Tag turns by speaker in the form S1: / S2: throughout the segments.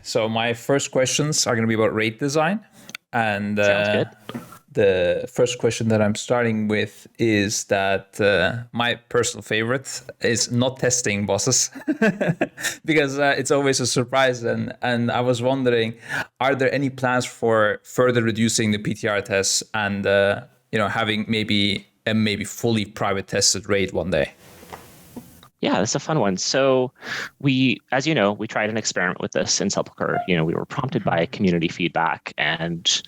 S1: So my first questions are going to be about raid design. And
S2: Sounds good.
S1: the first question that I'm starting with is that my personal favorite is not testing bosses because it's always a surprise. And I was wondering, are there any plans for further reducing the PTR tests and having maybe fully private tested raid one day?
S2: Yeah, that's a fun one. So as you know, we tried an experiment with this in Sepulchre. We were prompted by community feedback, and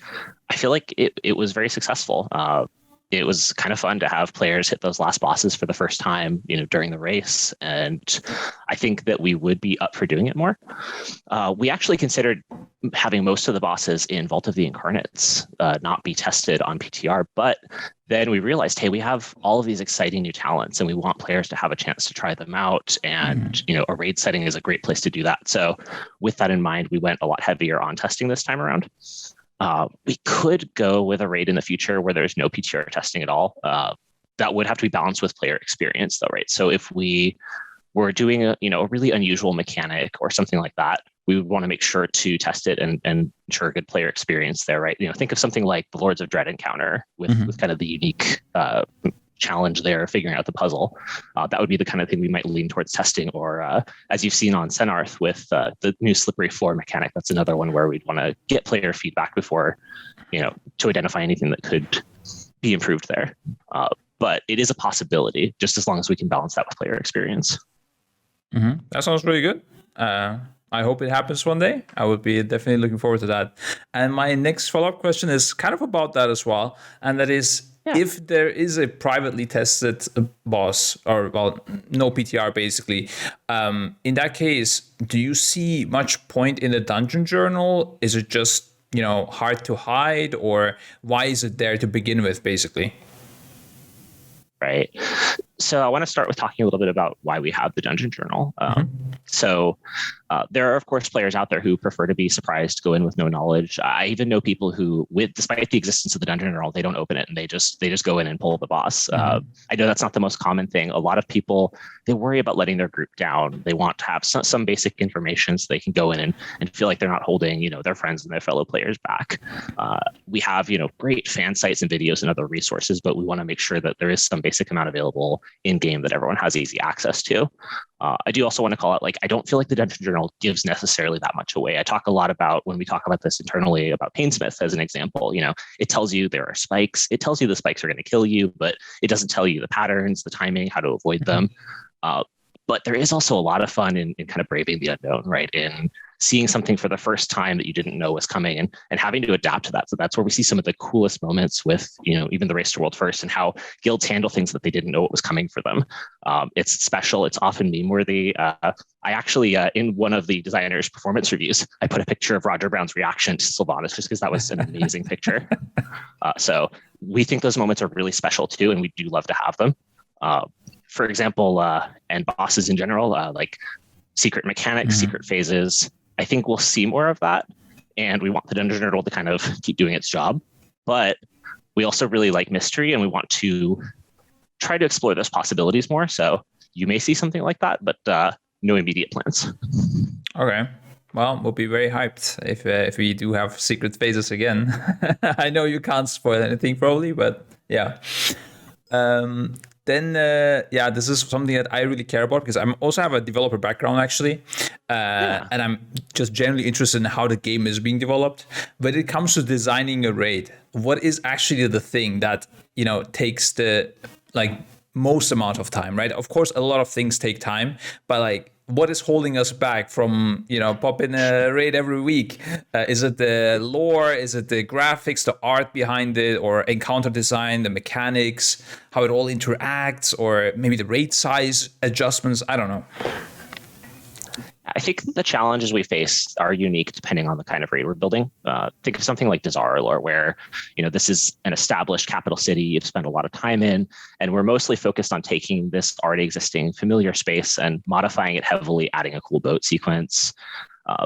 S2: I feel like it was very successful. It was kind of fun to have players hit those last bosses for the first time, during the race. And I think that we would be up for doing it more. We actually considered having most of the bosses in Vault of the Incarnates not be tested on PTR, but then we realized, hey, we have all of these exciting new talents and we want players to have a chance to try them out. And, a raid setting is a great place to do that. So with that in mind, we went a lot heavier on testing this time around. We could go with a raid in the future where there's no PTR testing at all. That would have to be balanced with player experience though, right? So if we were doing a really unusual mechanic or something like that, we would want to make sure to test it and ensure a good player experience there, right? Think of something like the Lords of Dread encounter with kind of the unique challenge there, figuring out the puzzle. That would be the kind of thing we might lean towards testing, or as you've seen on Senarth with the new slippery floor mechanic, that's another one where we'd want to get player feedback before, to identify anything that could be improved there. But it is a possibility, just as long as we can balance that with player experience.
S1: That sounds really good. I hope it happens one day. I would be definitely looking forward to that. And my next follow-up question is kind of about that as well. And that is, if there is a privately tested boss, or no PTR basically, in that case, do you see much point in the dungeon journal? Is it just, hard to hide, or why is it there to begin with, basically?
S2: Right. So I want to start with talking a little bit about why we have the dungeon journal. So there are, of course, players out there who prefer to be surprised, go in with no knowledge. I even know people who, despite the existence of the dungeon journal, they don't open it and they just go in and pull the boss. I know that's not the most common thing. A lot of people, they worry about letting their group down. They want to have some basic information so they can go in and feel like they're not holding, their friends and their fellow players back. We have, great fan sites and videos and other resources, but we want to make sure that there is some basic amount available in game that everyone has easy access to. I do also want to call out, I don't feel like the dungeon journal gives necessarily that much away. I talk a lot about, when we talk about this internally, about Painsmith as an example. It tells you there are spikes. It tells you the spikes are going to kill you, but it doesn't tell you the patterns, the timing, how to avoid them. But there is also a lot of fun in kind of braving the unknown, right? In seeing something for the first time that you didn't know was coming and having to adapt to that. So that's where we see some of the coolest moments with, even the Race to World First, and how guilds handle things that they didn't know what was coming for them. It's special. It's often meme worthy. I actually, in one of the designers' performance reviews, I put a picture of Roger Brown's reaction to Sylvanas just because that was an amazing picture. So we think those moments are really special too, and we do love to have them. For example, and bosses in general, like secret mechanics, secret phases. I think we'll see more of that, and we want the dungeon journal to kind of keep doing its job. But we also really like mystery, and we want to try to explore those possibilities more. So you may see something like that, but no immediate plans.
S1: Okay. Well, we'll be very hyped if we do have secret phases again. I know you can't spoil anything probably, but yeah. Then, this is something that I really care about because I also have a developer background, actually. And I'm just generally interested in how the game is being developed. But it comes to designing a raid, what is actually the thing that, takes the, most amount of time, right? Of course, a lot of things take time, but what is holding us back from, popping a raid every week? Is it the lore? Is it the graphics, the art behind it, or encounter design, the mechanics, how it all interacts, or maybe the raid size adjustments? I don't know.
S2: I think the challenges we face are unique depending on the kind of raid we're building. Think of something like Desire Lore, where this is an established capital city you've spent a lot of time in, and we're mostly focused on taking this already existing familiar space and modifying it heavily, adding a cool boat sequence,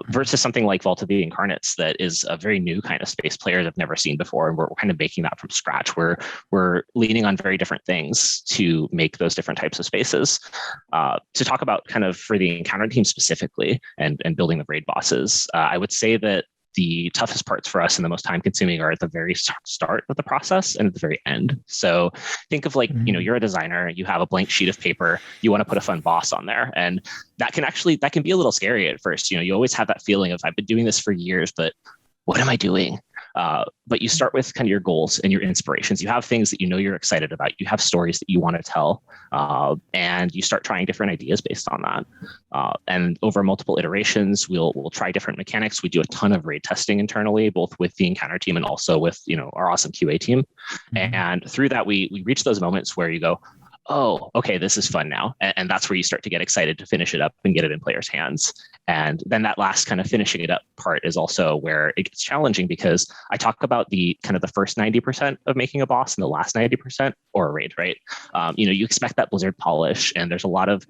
S2: versus something like Vault of the Incarnates that is a very new kind of space players have never seen before, and we're kind of making that from scratch. We're leaning on very different things to make those different types of spaces. To talk about kind of for the encounter team specifically and building the raid bosses, I would say that the toughest parts for us and the most time consuming are at the very start of the process and at the very end. So think of like, you're a designer, you have a blank sheet of paper, you want to put a fun boss on there. And that can be a little scary at first. You always have that feeling of, I've been doing this for years, but what am I doing? But you start with kind of your goals and your inspirations. You have things that you're excited about. You have stories that you want to tell, and you start trying different ideas based on that. And over multiple iterations, we'll try different mechanics. We do a ton of raid testing internally, both with the encounter team and also with our awesome QA team. And through that, we reach those moments where you go, oh, okay, this is fun now. And that's where you start to get excited to finish it up and get it in players' hands. And then that last kind of finishing it up part is also where it gets challenging, because I talk about the kind of the first 90% of making a boss and the last 90% or a raid, right? You expect that Blizzard polish, and there's a lot of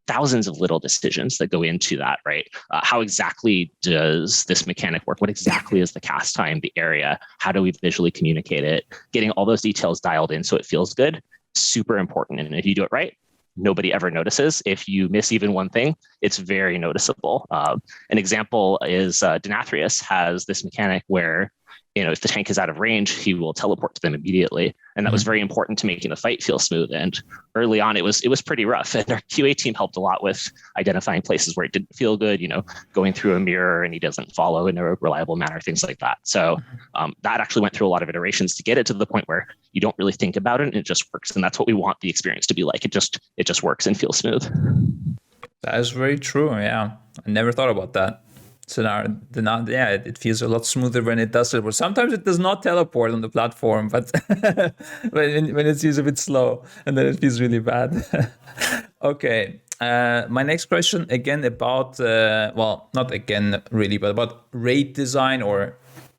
S2: thousands of little decisions that go into that, right? How exactly does this mechanic work? What exactly is the cast time, the area? How do we visually communicate it? Getting all those details dialed in so it feels good, super important. And if you do it right, nobody ever notices. If you miss even one thing, it's very noticeable. An example is Denathrius has this mechanic where, if the tank is out of range, he will teleport to them immediately. And that was very important to making the fight feel smooth. And early on, it was pretty rough. And our QA team helped a lot with identifying places where it didn't feel good, going through a mirror and he doesn't follow in a reliable manner, things like that. So that actually went through a lot of iterations to get it to the point where you don't really think about it and it just works. And that's what we want the experience to be like. It just works and feels smooth.
S1: That is very true. Yeah. I never thought about that. So now, it feels a lot smoother when it does teleport. Sometimes it does not teleport on the platform, but when it's used a bit slow, and then it feels really bad. Okay. My next question, again, about, not again really, but about raid design or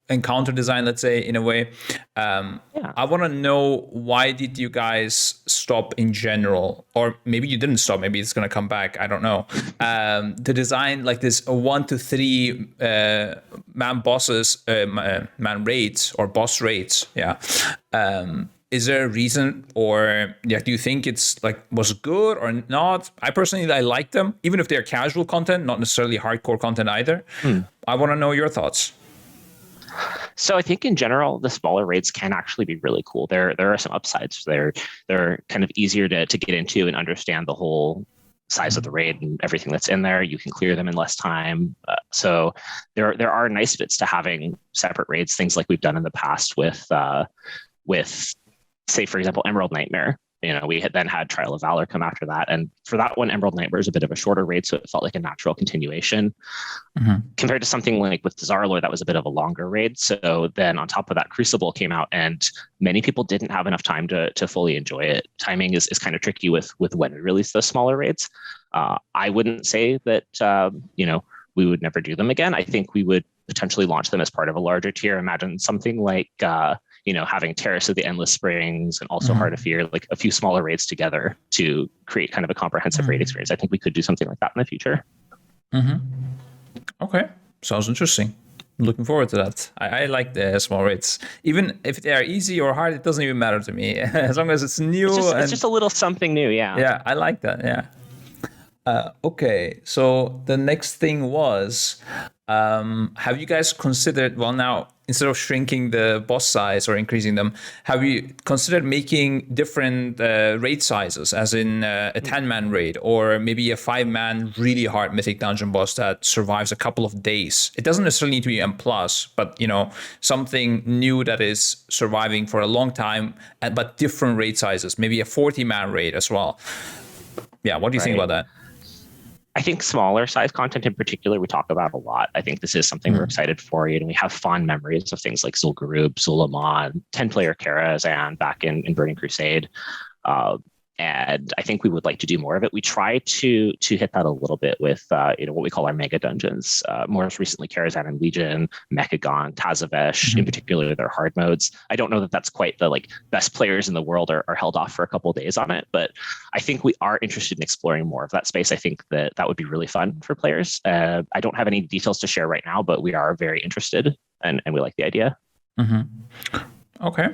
S1: encounter design, let's say, in a way. I want to know, why did you guys stop in general? Or maybe you didn't stop, maybe it's going to come back, I don't know. To design like this 1 to 3 man bosses, man raids or boss raids. Yeah. Is there a reason, or do you think it's was good or not? I personally, I like them, even if they're casual content, not necessarily hardcore content either. I want to know your thoughts.
S2: So I think in general, the smaller raids can actually be really cool. There are some upsides. They're kind of easier to get into and understand the whole size of the raid and everything that's in there. You can clear them in less time. So there are nice bits to having separate raids, things like we've done in the past with say, for example, Emerald Nightmare. We had then had Trial of Valor come after that. And for that one, Emerald Nightmare is a bit of a shorter raid, so it felt like a natural continuation. Compared to something like with Zarlor, that was a bit of a longer raid. So then on top of that, Crucible came out, and many people didn't have enough time to fully enjoy it. Timing is kind of tricky with when we release those smaller raids. I wouldn't say that, we would never do them again. I think we would potentially launch them as part of a larger tier. Imagine something like, having Terrace of the Endless Springs and also Heart of Fear, like a few smaller raids together to create kind of a comprehensive raid experience. I think we could do something like that in the future.
S1: Okay. Sounds interesting. I'm looking forward to that. I like the small raids. Even if they are easy or hard, it doesn't even matter to me. As long as it's new.
S2: It's just a little something new, yeah.
S1: Yeah, I like that, yeah. Okay, so the next thing was, have you guys considered, now, instead of shrinking the boss size or increasing them, have you considered making different raid sizes, as in a 10-man raid, or maybe a 5-man really hard mythic dungeon boss that survives a couple of days? It doesn't necessarily need to be M+, but, something new that is surviving for a long time, but different raid sizes, maybe a 40-man raid as well. Yeah, what do you think about that?
S2: I think smaller size content in particular, we talk about a lot. I think this is something we're excited for. And we have fond memories of things like Zul'Gurub, Suleiman, 10-player Karazhan back in Burning Crusade. and I think we would like to do more of it. We try to hit that a little bit with what we call our mega dungeons. More recently, Karazhan and Legion, Mechagon, Tazavesh, in particular, their hard modes. I don't know that that's quite the best players in the world are held off for a couple of days on it, but I think we are interested in exploring more of that space. I think that would be really fun for players. I don't have any details to share right now, but we are very interested and we like the idea.
S1: Okay.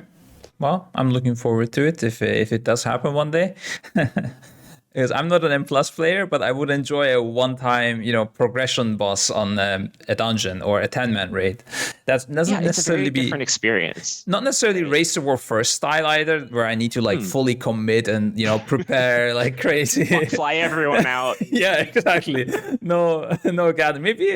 S1: Well, I'm looking forward to it if it does happen one day. Because I'm not an M+ player, but I would enjoy a one-time, progression boss on a dungeon or a 10-man raid. That doesn't necessarily be
S2: different experience.
S1: Not necessarily Race to War first style either, where I need to fully commit and prepare like crazy.
S2: Fly everyone out.
S1: Yeah, exactly. No, God. Maybe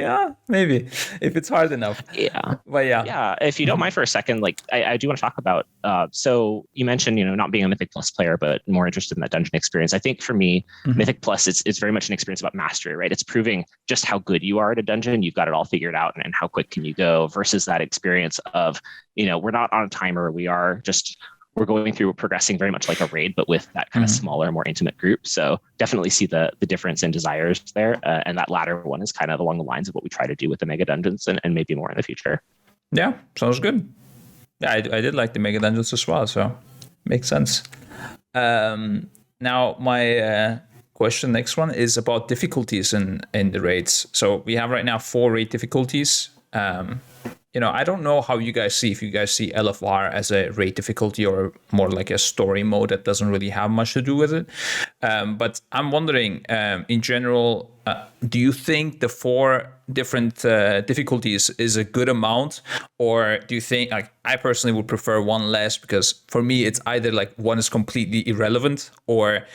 S1: if it's hard enough.
S2: Yeah.
S1: But yeah.
S2: Yeah. If you don't mind for a second, I do want to talk about. So you mentioned not being a Mythic Plus player, but more interested in that dungeon experience. I think for me, Mythic Plus it's very much an experience about mastery, right? It's proving just how good you are at a dungeon. You've got it all figured out, and how quick can you go, versus that experience of we're not on a timer. We're going through progressing very much like a raid, but with that kind of smaller, more intimate group. So definitely see the difference in desires there, and that latter one is kind of along the lines of what we try to do with the mega dungeons, and maybe more in the future.
S1: Yeah, sounds good. Yeah, I did like the mega dungeons as well, so makes sense. Now, my next one is about difficulties in the raids. So we have right now 4 raid difficulties. I don't know how you guys see, if you guys see LFR as a raid difficulty or more like a story mode that doesn't really have much to do with it. But I'm wondering, in general, do you think the 4 different difficulties is a good amount? Or do you think, I personally would prefer one less, because for me, it's either one is completely irrelevant or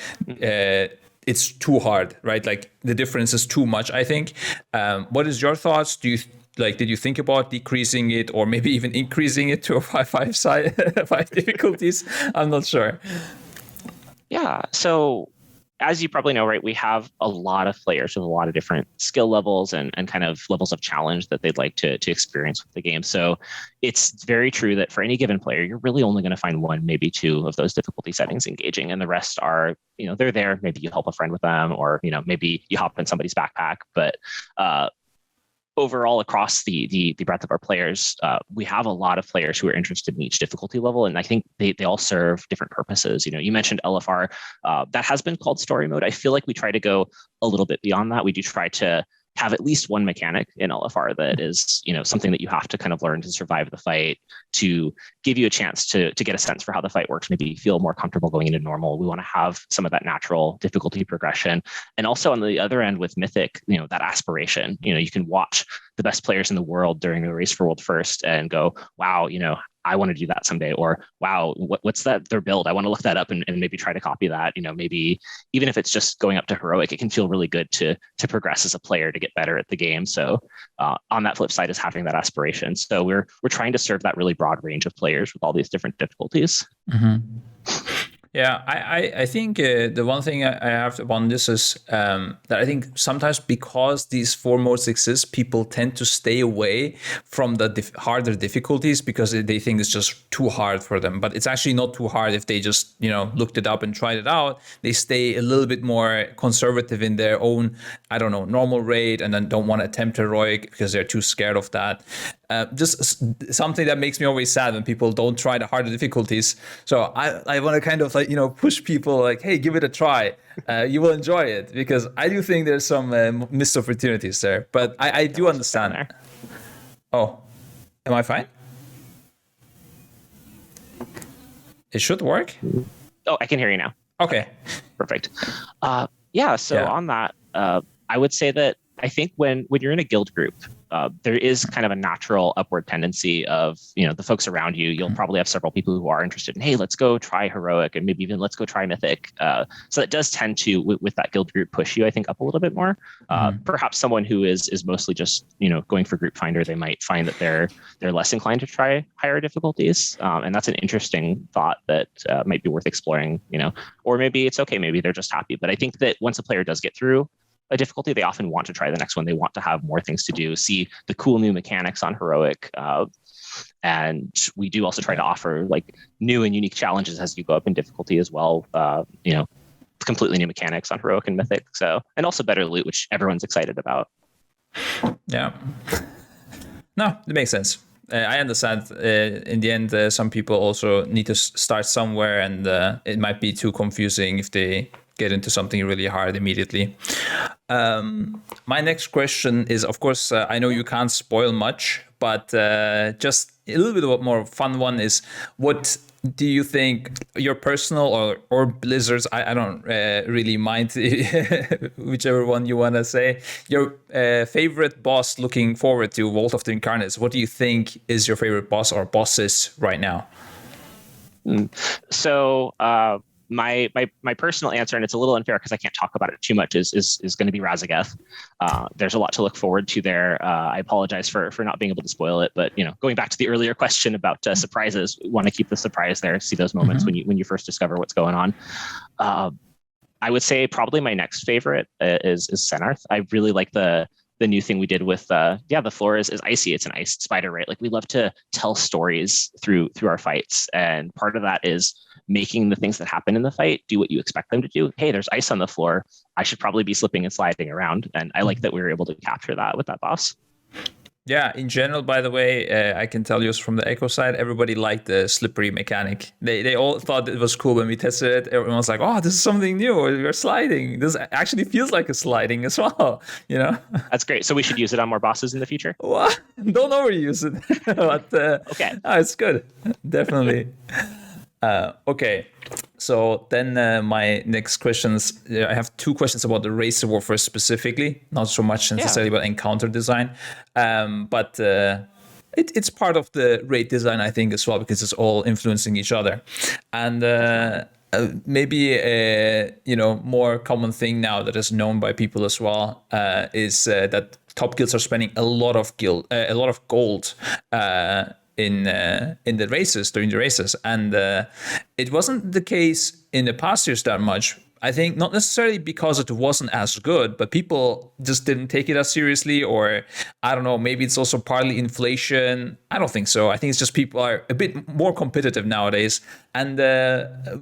S1: it's too hard, right? The difference is too much, I think. What is your thoughts? Do you did you think about decreasing it or maybe even increasing it to a 5 difficulties? I'm not sure.
S2: Yeah. So as you probably know, right, we have a lot of players with a lot of different skill levels and kind of levels of challenge that they'd like to experience with the game. So it's very true that for any given player, you're really only going to find 1, maybe 2 of those difficulty settings engaging. And the rest are, they're there. Maybe you help a friend with them, or, maybe you hop in somebody's backpack. But overall, across the breadth of our players, we have a lot of players who are interested in each difficulty level, and I think they all serve different purposes. You mentioned LFR, that has been called story mode. I feel like we try to go a little bit beyond that. We do try to have at least one mechanic in LFR that is, something that you have to kind of learn to survive the fight, to give you a chance to get a sense for how the fight works, maybe feel more comfortable going into normal. We want to have some of that natural difficulty progression. And also on the other end with Mythic, that aspiration, you can watch the best players in the world during the Race for World First and go, wow, I want to do that someday, or wow, what's their build? I want to look that up and maybe try to copy that. Maybe even if it's just going up to heroic, it can feel really good to progress as a player, to get better at the game. So on that flip side is having that aspiration. So we're trying to serve that really broad range of players with all these different difficulties.
S1: Yeah, I think the one thing I have on this is that I think sometimes because these 4 modes exist, people tend to stay away from the harder difficulties because they think it's just too hard for them. But it's actually not too hard if they just, looked it up and tried it out. They stay a little bit more conservative in their own, normal raid, and then don't want to attempt heroic because they're too scared of that. Just something that makes me always sad when people don't try the harder difficulties. So I want to kind of push people hey, give it a try. You will enjoy it, because I do think there's some missed opportunities there. But I do understand. Oh, am I fine? It should work.
S2: Oh, I can hear you now.
S1: Okay.
S2: Perfect. On that, I would say that I think when you're in a guild group, there is kind of a natural upward tendency of, the folks around you. You'll probably have several people who are interested in, hey, let's go try heroic, and maybe even let's go try mythic. So that does tend to, with that guild group, push you, I think, up a little bit more. Perhaps someone who is mostly just, going for group finder, they might find that they're less inclined to try higher difficulties. And that's an interesting thought that might be worth exploring, or maybe it's okay. Maybe they're just happy. But I think that once a player does get through a difficulty, they often want to try the next one. They want to have more things to do, see the cool new mechanics on heroic. And we do also try to offer like new and unique challenges as you go up in difficulty as well. completely new mechanics on heroic and mythic. So, and also better loot, which everyone's excited about.
S1: Yeah. No, it makes sense. I understand. In the end, some people also need to start somewhere, and it might be too confusing if they get into something really hard immediately. My next question is, of course, I know you can't spoil much, but just a little bit more fun one is, what do you think your personal or Blizzard's, I don't really mind whichever one you want to say, your favorite boss looking forward to Vault of the Incarnates? What do you think is your favorite boss or bosses right now?
S2: So my personal answer, and it's a little unfair because I can't talk about it too much, is going to be Razageth. There's a lot to look forward to there. I apologize for not being able to spoil it, but going back to the earlier question about surprises, we want to keep the surprise there. See those moments when you first discover what's going on. I would say probably my next favorite is Senarth. I really like the new thing we did with the floor is icy. It's an ice spider, right? Like, we love to tell stories through our fights, and part of that is making the things that happen in the fight do what you expect them to do. Hey, there's ice on the floor. I should probably be slipping and sliding around, and I like that we were able to capture that with that boss.
S1: Yeah, in general, by the way, I can tell you from the Echo side, everybody liked the slippery mechanic. They all thought it was cool when we tested it. Everyone was like, "Oh, this is something new. We're sliding. This actually feels like a sliding as well."
S2: That's great. So we should use it on more bosses in the future.
S1: What? Don't overuse it. But
S2: okay,
S1: it's good, definitely. Okay, so then my next questions, I have two questions about the race warfare specifically, not so much necessarily about encounter design, but it's part of the raid design, I think, as well, because it's all influencing each other. And maybe a more common thing now that is known by people as well is that top guilds are spending a lot of gold in the races, during the races, and it wasn't the case in the past years that much. I think not necessarily because it wasn't as good, but people just didn't take it as seriously, or I don't know, maybe it's also partly inflation. I don't think so. I think it's just people are a bit more competitive nowadays, and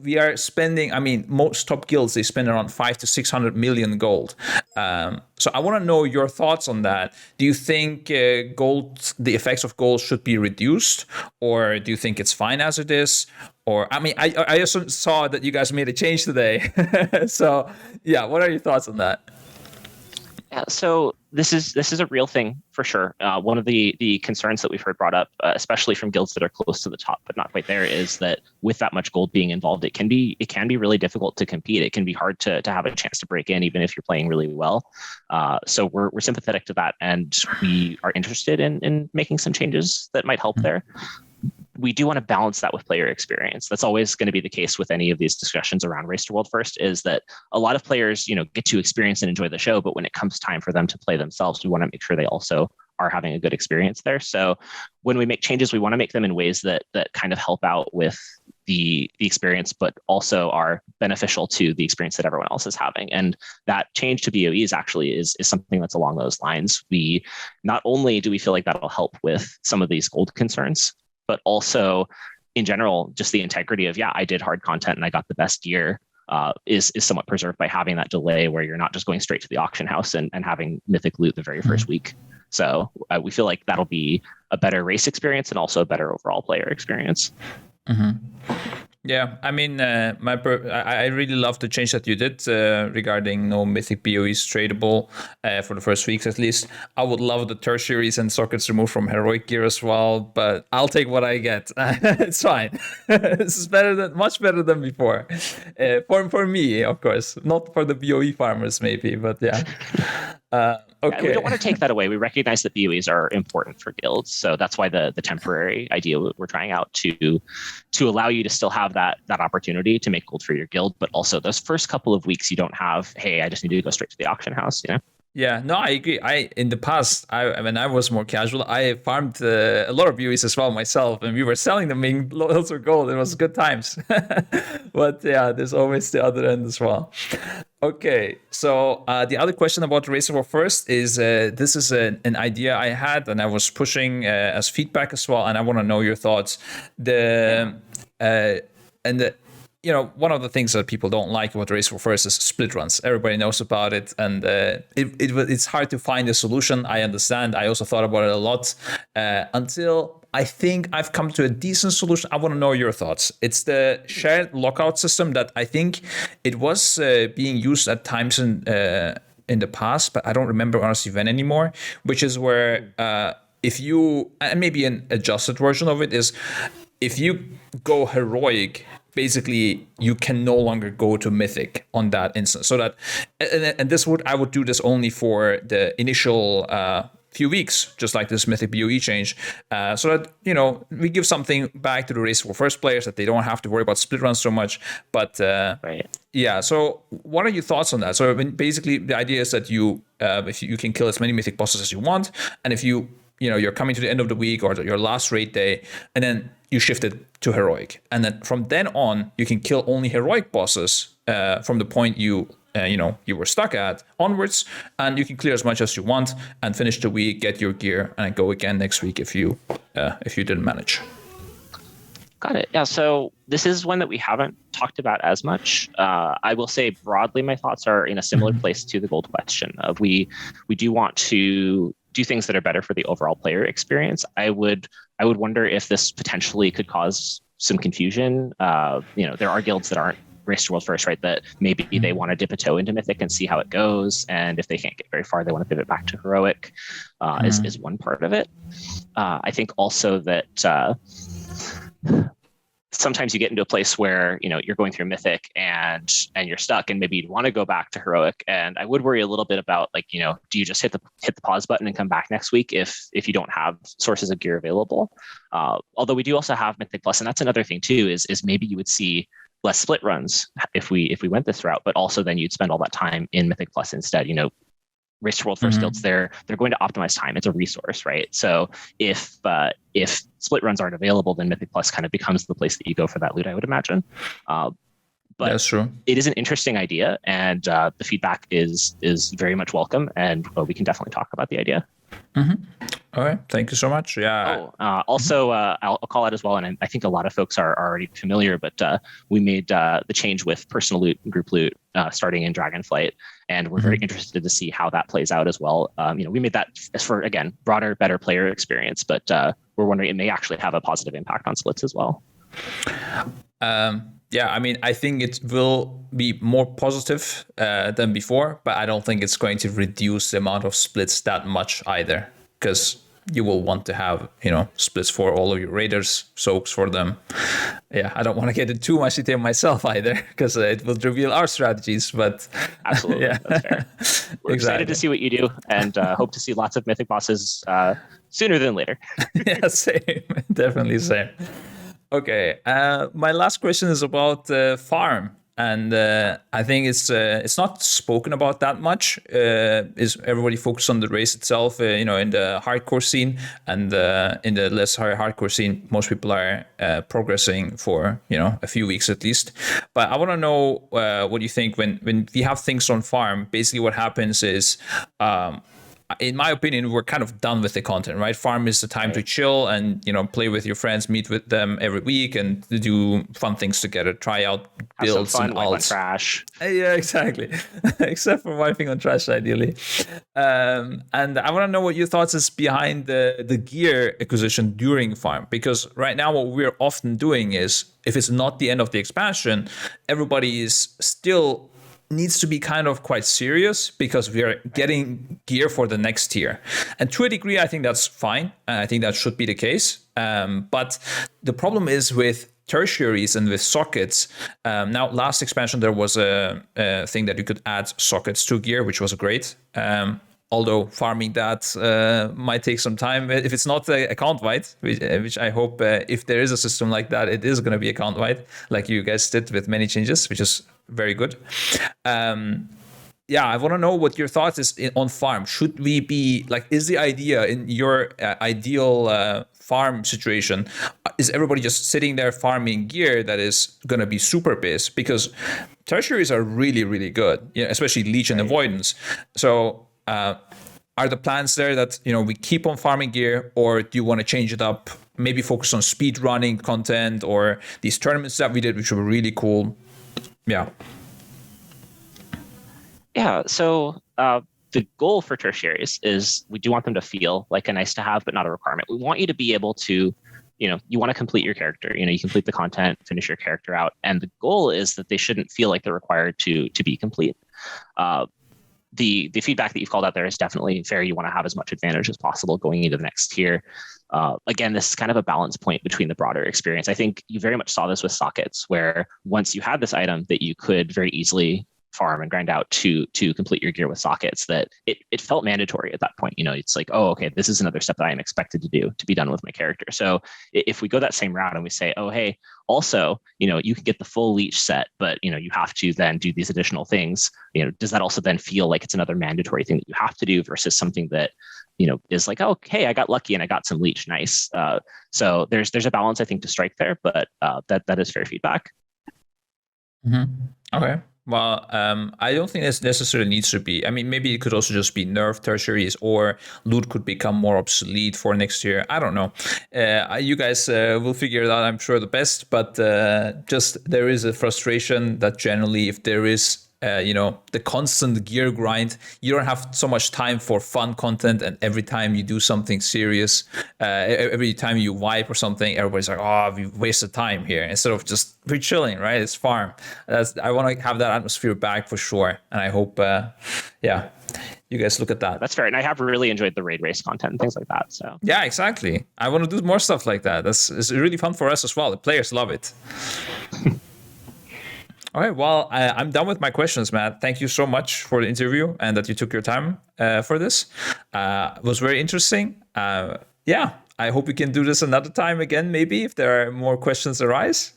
S1: we are spending, most top guilds, they spend around 500 to 600 million gold. So I want to know your thoughts on that. Do you think the effects of gold should be reduced, or do you think it's fine as it is? Or, I also saw that you guys made a change today. So, yeah, what are your thoughts on that?
S2: Yeah, so this is a real thing for sure. One of the concerns that we've heard brought up, especially from guilds that are close to the top but not quite there, is that with that much gold being involved, it can be really difficult to compete. It can be hard to have a chance to break in, even if you're playing really well. So we're sympathetic to that, and we are interested in making some changes that might help there. We do want to balance that with player experience. That's always going to be the case with any of these discussions around Race to World First, is that a lot of players, get to experience and enjoy the show, but when it comes time for them to play themselves, we want to make sure they also are having a good experience there. So when we make changes, we want to make them in ways that kind of help out with the experience, but also are beneficial to the experience that everyone else is having. And that change to BOEs actually is something that's along those lines. We not only do we feel like that'll help with some of these gold concerns, but also in general, just the integrity of, I did hard content and I got the best gear is somewhat preserved by having that delay where you're not just going straight to the auction house and having mythic loot the very first week. So we feel like that'll be a better race experience and also a better overall player experience.
S1: Yeah, I really love the change that you did regarding no mythic BOEs tradable for the first weeks at least. I would love the tertiaries and sockets removed from heroic gear as well, but I'll take what I get. It's fine. This is much better than before. For me, of course, not for the BOE farmers maybe, but yeah. Okay.
S2: We don't want to take that away. We recognize that BOEs are important for guilds, so that's why the temporary idea we're trying out to allow you to still have that opportunity to make gold for your guild, but also those first couple of weeks you don't have, hey, I just need to go straight to the auction house,
S1: Yeah, no, I agree. In the past, when I was more casual, I farmed a lot of BOEs as well myself, and we were selling them in loads of gold. It was good times. But yeah, there's always the other end as well. Okay, so the other question about Race War First is this is an idea I had and I was pushing as feedback as well, and I want to know your thoughts. one of the things that people don't like about Race for First is split runs. Everybody knows about it, and it's hard to find a solution. I understand. I also thought about it a lot until I think I've come to a decent solution. I want to know your thoughts. It's the shared lockout system that I think it was being used at times in the past, but I don't remember honestly when anymore, which is where if you, and maybe an adjusted version of it is, if you go heroic, basically you can no longer go to mythic on that instance. So that, and I would do this only for the initial few weeks, just like this mythic BOE change, so that we give something back to the Race for First players, that they don't have to worry about split runs so much. But
S2: right.
S1: Yeah, so what are your thoughts on that? So basically the idea is that if you can kill as many mythic bosses as you want, and if you're coming to the end of the week or your last raid day, and then you shift it to heroic, and then from then on you can kill only heroic bosses from the point you were stuck at onwards, and you can clear as much as you want and finish the week, get your gear, and go again next week if you didn't manage.
S2: Got it. Yeah. So this is one that we haven't talked about as much. I will say broadly, my thoughts are in a similar place to the gold question of we do want to do things that are better for the overall player experience. I would wonder if this potentially could cause some confusion. There are guilds that aren't Race to World First, right? That maybe they want to dip a toe into Mythic and see how it goes, and if they can't get very far, they want to pivot back to Heroic. Is one part of it. I think also that sometimes you get into a place where you're going through Mythic and you're stuck, and maybe you'd want to go back to Heroic. And I would worry a little bit about do you just hit the pause button and come back next week if you don't have sources of gear available? Although we do also have Mythic Plus, and that's another thing too. Is maybe you would see less split runs if we went this route, but also then you'd spend all that time in Mythic Plus instead. Race to World First guilds, they're going to optimize time. It's a resource, right? So if split runs aren't available, then Mythic Plus kind of becomes the place that you go for that loot, I would imagine. But
S1: that's true.
S2: It is an interesting idea, and the feedback is very much welcome, and we can definitely talk about the idea.
S1: All right, thank you so much. Yeah.
S2: Also, I'll call out as well, and I think a lot of folks are already familiar, but we made the change with personal loot and group loot starting in Dragonflight, and we're very interested to see how that plays out as well. We made that as for, again, broader, better player experience, but we're wondering it may actually have a positive impact on splits as well.
S1: Yeah, I mean, I think it will be more positive than before, but I don't think it's going to reduce the amount of splits that much either, because you will want to have, splits for all of your raiders, soaks for them. Yeah, I don't want to get into too much detail myself either, because it will reveal our strategies, but...
S2: Absolutely, yeah. That's fair. We're excited to see what you do, and hope to see lots of Mythic bosses sooner than later.
S1: Yeah, same. Definitely same. Okay, my last question is about farm, and I think it's not spoken about that much. Is everybody focused on the race itself? In the hardcore scene, and in the less hardcore scene, most people are progressing for a few weeks at least. But I want to know what you think when we have things on farm. Basically, what happens is. In my opinion, we're kind of done with the content, right? Farm is the time to chill and, play with your friends, meet with them every week and do fun things together, try out builds
S2: have some fun,
S1: and
S2: wipe on
S1: alts.
S2: trash.
S1: Yeah, exactly. Except for wiping on trash, ideally. And I want to know what your thoughts is behind the gear acquisition during farm, because right now what we're often doing is, if it's not the end of the expansion, everybody is still needs to be kind of quite serious because we are getting gear for the next tier. And to a degree, I think that's fine. I think that should be the case. But the problem is with tertiaries and with sockets. Now, last expansion, there was a thing that you could add sockets to gear, which was great. Although farming that might take some time if it's not account-wide, which I hope if there is a system like that, it is going to be account-wide, like you guys did with many changes, which is very good. I want to know what your thoughts is on farm. Should we be is the idea in your ideal farm situation, is everybody just sitting there farming gear that is going to be super base? Because tertiaries are really, really good, especially Leech and Avoidance. So are the plans there that we keep on farming gear, or do you want to change it up maybe focus on speed running content or these tournaments that we did, which were really cool. Yeah.
S2: Yeah. So the goal for tertiaries is we do want them to feel like a nice to have, but not a requirement. We want you to be able to, you want to complete your character. You complete the content, finish your character out, and the goal is that they shouldn't feel like they're required to be complete. The feedback that you've called out there is definitely fair. You want to have as much advantage as possible going into the next tier. Again, this is kind of a balance point between the broader experience. I think you very much saw this with sockets, where once you had this item that you could very easily farm and grind out to complete your gear with sockets, that it felt mandatory at that point. It's like, oh, okay, this is another step that I am expected to do to be done with my character. So if we go that same route and we say, oh, hey, also, you can get the full leech set, but you have to then do these additional things. Does that also then feel like it's another mandatory thing that you have to do versus something that is like, oh, okay, I got lucky and I got some leech, nice. So there's a balance I think to strike there, but that is fair feedback.
S1: Okay. Well, I don't think this necessarily needs to be. I mean, maybe it could also just be nerf tertiaries, or loot could become more obsolete for next year. I don't know. You guys will figure it out, I'm sure, the best. But just there is a frustration that generally, if there is the constant gear grind, you don't have so much time for fun content. And every time you do something serious, every time you wipe or something, everybody's like, oh, we wasted time here. Instead of just, we're chilling, right? It's farm. I want to have that atmosphere back for sure. And I hope, you guys look at that.
S2: That's fair. And I have really enjoyed the raid race content and things like that. So
S1: yeah, exactly. I want to do more stuff like that. It's really fun for us as well. The players love it. All right, well, I'm done with my questions, Matt. Thank you so much for the interview and that you took your time for this. It was very interesting. I hope we can do this another time again, maybe, if there are more questions arise.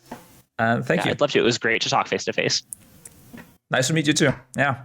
S1: Thank you.
S2: I'd love to. It was great to talk face to face.
S1: Nice to meet you too. Yeah.